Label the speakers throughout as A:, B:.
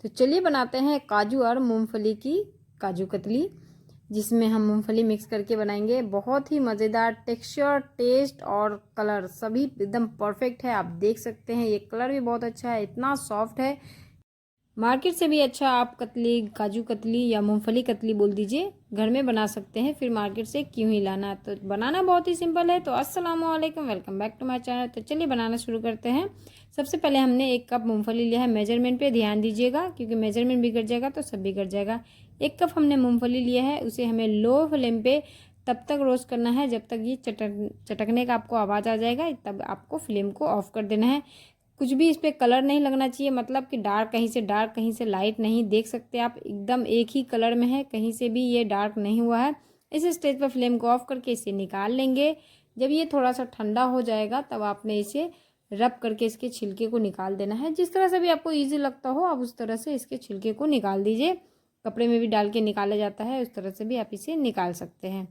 A: तो चलिए बनाते हैं काजू और मूंगफली की काजू कतली, जिसमें हम मूंगफली मिक्स करके बनाएंगे। बहुत ही मज़ेदार टेक्सचर, टेस्ट और कलर सभी एकदम परफेक्ट है। आप देख सकते हैं ये कलर भी बहुत अच्छा है, इतना सॉफ्ट है। मार्केट से भी अच्छा आप कतली, काजू कतली या मूंगफली कतली बोल दीजिए, घर में बना सकते हैं। फिर मार्केट से क्यों ही लाना। तो बनाना बहुत ही सिंपल है। तो अस्सलाम वालेकुम, welcome back to my channel. तो चलिए बनाना शुरू करते हैं। सबसे पहले हमने 1 कप मूंगफली लिया है। मेजरमेंट पे ध्यान दीजिएगा, क्योंकि मेजरमेंट बिगड़ जाएगा तो सब बिगड़ जाएगा। 1 कप हमने मूंगफली लिया है, उसे हमें लो फ्लेम पे तब तक रोस्ट करना है जब तक ये चटकने का आपको आवाज़ आ जाएगा, तब आपको फ्लेम को ऑफ कर देना है। कुछ भी इस पर कलर नहीं लगना चाहिए, मतलब कि डार्क कहीं से लाइट नहीं। देख सकते हैं आप एकदम एक ही कलर में है, कहीं से भी ये डार्क नहीं हुआ है। इस स्टेज पर फ्लेम को ऑफ करके इसे निकाल लेंगे। जब ये थोड़ा सा ठंडा हो जाएगा तब आपने इसे रब करके इसके छिलके को निकाल देना है। जिस तरह से भी आपको ईजी लगता हो आप उस तरह से इसके छिलके को निकाल दीजिए। कपड़े में भी डाल के निकाला जाता है, उस तरह से भी आप इसे निकाल सकते हैं।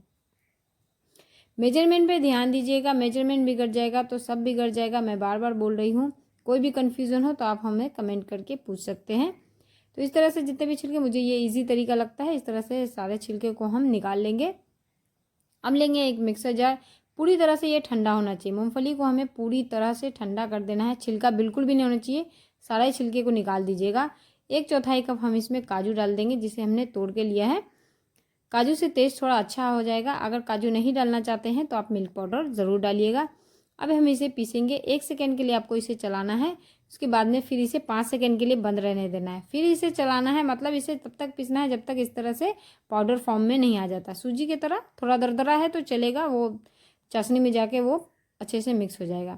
A: मेजरमेंट पे ध्यान दीजिएगा, मेजरमेंट बिगड़ जाएगा तो सब बिगड़ जाएगा। मैं बार बार बोल रही हूँ। कोई भी कन्फ्यूज़न हो तो आप हमें कमेंट करके पूछ सकते हैं। तो इस तरह से जितने भी छिलके, मुझे ये इजी तरीका लगता है, इस तरह से सारे छिलके को हम निकाल लेंगे। अब लेंगे एक मिक्सर जार। पूरी तरह से ये ठंडा होना चाहिए। मूंगफली को हमें पूरी तरह से ठंडा कर देना है। छिलका बिल्कुल भी नहीं होना चाहिए, सारे छिलके को निकाल दीजिएगा। 1/4 कप हम इसमें काजू डाल देंगे, जिसे हमने तोड़ के लिया है। काजू से टेस्ट थोड़ा अच्छा हो जाएगा। अगर काजू नहीं डालना चाहते हैं तो आप मिल्क पाउडर ज़रूर डालिएगा। अब हम इसे पीसेंगे। 1 सेकेंड के लिए आपको इसे चलाना है, उसके बाद में फिर इसे 5 सेकेंड के लिए बंद रहने देना है। फिर इसे चलाना है, मतलब इसे तब तक पीसना है जब तक इस तरह से पाउडर फॉर्म में नहीं आ जाता। सूजी की तरह थोड़ा दरदरा है तो चलेगा, वो चाशनी में जाके वो अच्छे से मिक्स हो जाएगा।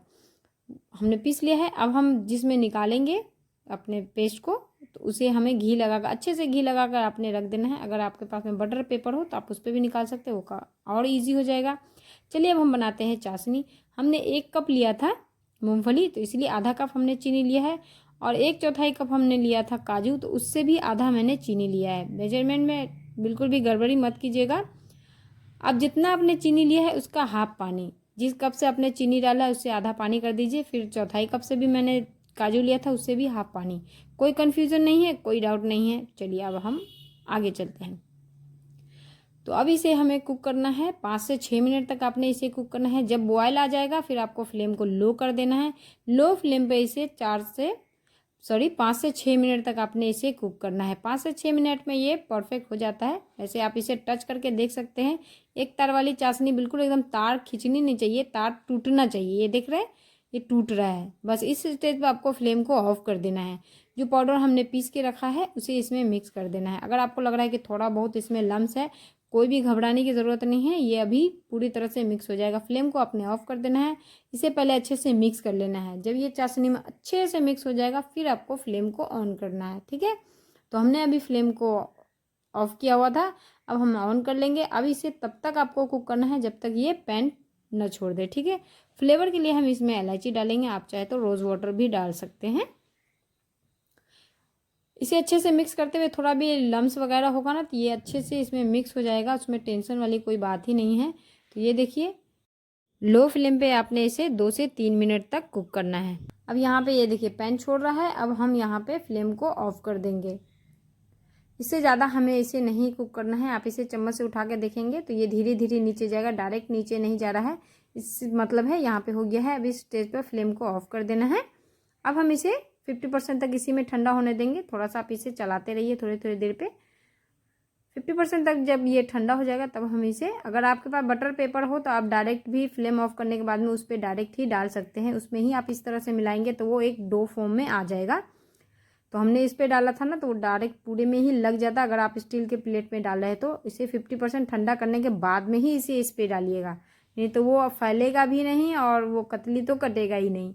A: हमने पीस लिया है। अब हम जिसमें निकालेंगे अपने पेस्ट को, तो उसे हमें घी लगाकर, अच्छे से घी लगाकर आपने रख देना है। अगर आपके पास में बटर पेपर हो तो आप उस पर भी निकाल सकते हो, वो और इजी हो जाएगा। चलिए अब हम बनाते हैं चाशनी। हमने 1 कप लिया था मूंगफली, तो इसलिए आधा कप हमने चीनी लिया है। और 1/4 कप हमने लिया था काजू, तो उससे भी आधा मैंने चीनी लिया है। मेजरमेंट में बिल्कुल भी गड़बड़ी मत कीजिएगा। अब जितना आपने चीनी लिया है उसका हाफ पानी, जिस कप से आपने चीनी डाला है उससे आधा पानी कर दीजिए। फिर 1/4 कप से भी मैंने काजू लिया था, उससे भी हाफ पानी। कोई कन्फ्यूज़न नहीं है, कोई डाउट नहीं है। चलिए अब हम आगे चलते हैं। तो अब इसे हमें कुक करना है 5 से 6 मिनट तक आपने इसे कुक करना है। जब बॉयल आ जाएगा फिर आपको फ्लेम को लो कर देना है। लो फ्लेम पे इसे 5 से 6 मिनट तक आपने इसे कुक करना है। 5 से 6 मिनट में ये परफेक्ट हो जाता है। ऐसे आप इसे टच करके देख सकते हैं। एक तार वाली चाशनी, बिल्कुल एकदम तार खींचनी नहीं चाहिए, तार टूटना चाहिए। ये देख रहे हैं, ये टूट रहा है। बस इस स्टेज पे आपको फ्लेम को ऑफ कर देना है। जो पाउडर हमने पीस के रखा है उसे इसमें मिक्स कर देना है। अगर आपको लग रहा है कि थोड़ा बहुत इसमें लम्स है, कोई भी घबराने की ज़रूरत नहीं है, ये अभी पूरी तरह से मिक्स हो जाएगा। फ्लेम को आपने ऑफ कर देना है। इसे पहले अच्छे से मिक्स कर लेना है। जब ये चाशनी में अच्छे से मिक्स हो जाएगा फिर आपको फ्लेम को ऑन करना है, ठीक है। तो हमने अभी फ्लेम को ऑफ किया हुआ था, अब हम ऑन कर लेंगे। अब इसे तब तक आपको कुक करना है जब तक ये पैन न छोड़ दे, ठीक है। फ्लेवर के लिए हम इसमें इलायची डालेंगे, आप चाहे तो रोज़ वाटर भी डाल सकते हैं। इसे अच्छे से मिक्स करते हुए थोड़ा भी लम्स वगैरह होगा ना तो ये अच्छे से इसमें मिक्स हो जाएगा, उसमें टेंशन वाली कोई बात ही नहीं है। तो ये देखिए, लो फ्लेम पे आपने इसे 2 से 3 मिनट तक कुक करना है। अब यहाँ पे ये देखिए पैन छोड़ रहा है। अब हम यहाँ पे फ्लेम को ऑफ कर देंगे। इससे ज़्यादा हमें इसे नहीं कुक करना है। आप इसे चम्मच से उठा के देखेंगे तो ये धीरे धीरे नीचे जाएगा, डायरेक्ट नीचे नहीं जा रहा है। इस मतलब है यहाँ पे हो गया है। अब इस स्टेज पर फ्लेम को ऑफ कर देना है। अब हम इसे 50% तक इसी में ठंडा होने देंगे। थोड़ा सा आप इसे चलाते रहिए थोड़ी थोड़ी देर पे। 50% तक जब ये ठंडा हो जाएगा तब हम इसे, अगर आपके पास बटर पेपर हो तो आप डायरेक्ट भी फ्लेम ऑफ करने के बाद में उस पर डायरेक्ट ही डाल सकते हैं। उसमें ही आप इस तरह से मिलाएंगे तो वो एक डो फॉर्म में आ जाएगा। तो हमने इस पर डाला था ना तो वो डायरेक्ट पूरे में ही लग जाता। अगर आप स्टील के प्लेट में डाल रहे हैं तो इसे 50% ठंडा करने के बाद में ही इसे इस पर डालिएगा, नहीं तो वो फैलेगा भी नहीं और वो कतली तो कटेगा ही नहीं।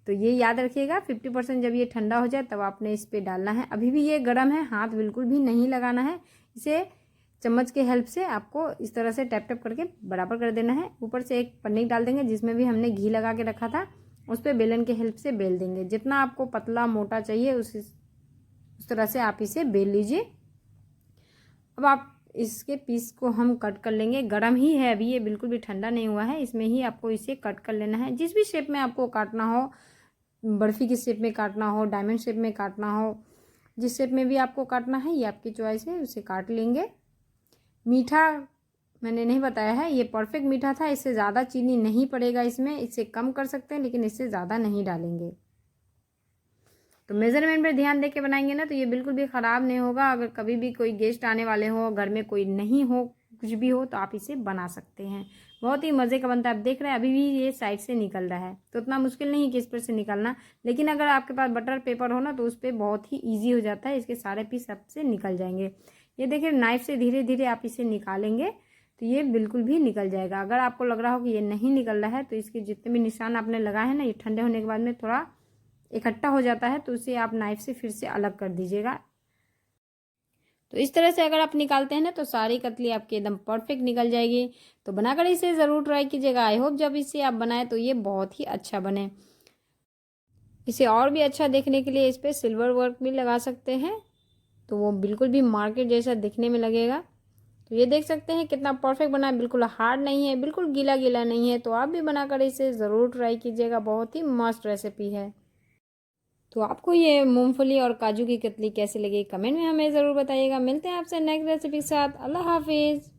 A: तो ये याद रखिएगा, 50% जब ये ठंडा हो जाए तब आपने इस पर डालना है। अभी भी ये गर्म है, हाथ बिल्कुल भी नहीं लगाना है। इसे चम्मच के हेल्प से आपको इस तरह से टैप टैप करके बराबर कर देना है। ऊपर से एक पन्नी डाल देंगे जिसमें भी हमने घी लगा के रखा था, उस पर बेलन के हेल्प से बेल देंगे। जितना आपको पतला मोटा चाहिए उस तरह से आप इसे बेल लीजिए। अब आप इसके पीस को हम कट कर लेंगे। गरम ही है अभी, ये बिल्कुल भी ठंडा नहीं हुआ है। इसमें ही आपको इसे कट कर लेना है। जिस भी शेप में आपको काटना हो, बर्फ़ी की शेप में काटना हो, डायमंड शेप में काटना हो, जिस शेप में भी आपको काटना है ये आपकी चॉइस है, उसे काट लेंगे। मीठा मैंने नहीं बताया है, ये परफेक्ट मीठा था, इससे ज़्यादा चीनी नहीं पड़ेगा इसमें, इससे कम कर सकते हैं लेकिन इससे ज़्यादा नहीं डालेंगे। तो मेज़रमेंट पर ध्यान दे के बनाएंगे ना तो ये बिल्कुल भी ख़राब नहीं होगा। अगर कभी भी कोई गेस्ट आने वाले हो, घर में कोई नहीं हो, कुछ भी हो, तो आप इसे बना सकते हैं। बहुत ही मज़े का बनता है। आप देख रहे हैं अभी भी ये साइड से निकल रहा है, तो उतना मुश्किल नहीं है कि इस पर से निकलना, लेकिन अगर आपके पास बटर पेपर हो ना तो उस पर बहुत ही ईजी हो जाता है, इसके सारे पीस सब से निकल जाएंगे। ये देखिए नाइफ से धीरे धीरे आप इसे निकालेंगे तो ये बिल्कुल भी निकल जाएगा। अगर आपको लग रहा हो कि ये नहीं निकल रहा है तो इसके जितने भी निशान आपने लगाए हैं ना, ये ठंडे होने के बाद में थोड़ा इकट्ठा हो जाता है, तो उसे आप नाइफ से फिर से अलग कर दीजिएगा। तो इस तरह से अगर आप निकालते हैं ना तो सारी कतली आपकी एकदम परफेक्ट निकल जाएगी। तो बनाकर इसे ज़रूर ट्राई कीजिएगा। आई होप जब इसे आप बनाएं तो ये बहुत ही अच्छा बने। इसे और भी अच्छा देखने के लिए इस पर सिल्वर वर्क भी लगा सकते हैं, तो वो बिल्कुल भी मार्केट जैसा दिखने में लगेगा। तो ये देख सकते हैं कितना परफेक्ट बना है, बिल्कुल हार्ड नहीं है, बिल्कुल गीला गीला नहीं है। तो आप भी बनाकर इसे ज़रूर ट्राई कीजिएगा, बहुत ही मस्त रेसिपी है। तो आपको ये मूंगफली और काजू की कतली कैसी लगी कमेंट में हमें ज़रूर बताइएगा। मिलते हैं आपसे नेक्स्ट रेसिपी के साथ। अल्लाह हाफिज़।